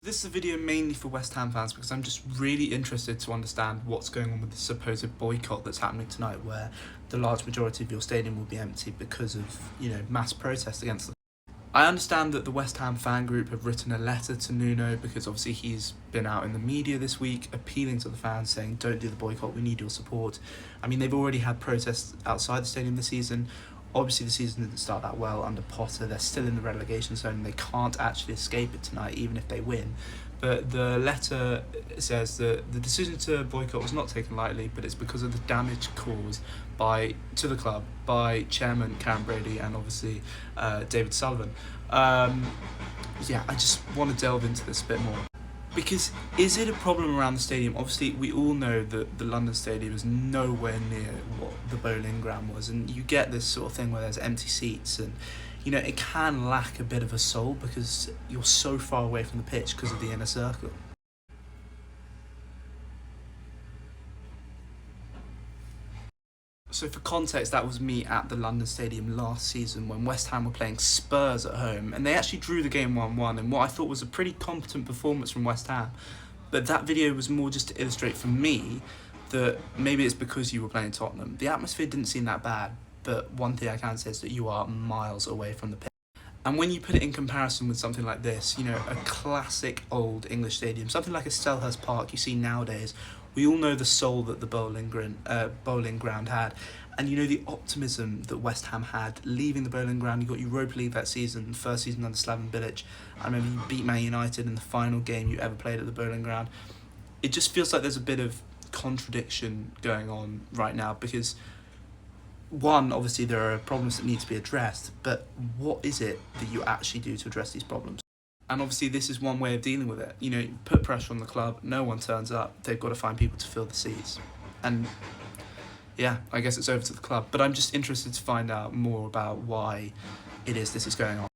This is a video mainly for West Ham fans because I'm just really interested to understand what's going on with the supposed boycott that's happening tonight, where the large majority of your stadium will be empty because of, mass protest against them. I understand that the West Ham fan group have written a letter to Nuno because obviously he's been out in the media this week appealing to the fans saying, don't do the boycott, we need your support. I mean, they've already had protests outside the stadium this season. Obviously the season didn't start that well under Potter. They're still in the relegation zone and they can't actually escape it tonight even if they win. But the letter says that the decision to boycott was not taken lightly, but it's because of the damage caused to the club by chairman Karen Brady and obviously David Sullivan. I just want to delve into this a bit more. Because is it a problem around the stadium? Obviously, we all know that the London Stadium is nowhere near what the Bowling Ground was, and you get this sort of thing where there's empty seats, and it can lack a bit of a soul because you're so far away from the pitch because of the inner circle. So for context, that was me at the London Stadium last season when West Ham were playing Spurs at home, and they actually drew the game 1-1 in what I thought was a pretty competent performance from West Ham. But that video was more just to illustrate for me that maybe it's because you were playing Tottenham. The atmosphere didn't seem that bad, but one thing I can say is that you are miles away from the pitch. And when you put it in comparison with something like this, a classic old English stadium, something like a Selhurst Park you see nowadays, we all know the soul that the Bowling Ground had. And the optimism that West Ham had leaving the Bowling Ground. You got Europa League that season, first season under Slaven Bilic. I remember you beat Man United in the final game you ever played at the Bowling Ground. It just feels like there's a bit of contradiction going on right now because one, obviously there are problems that need to be addressed, but what is it that you actually do to address these problems? And obviously this is one way of dealing with it. You put pressure on the club, no one turns up, they've got to find people to fill the seats. And yeah, I guess it's over to the club. But I'm just interested to find out more about why it is this is going on.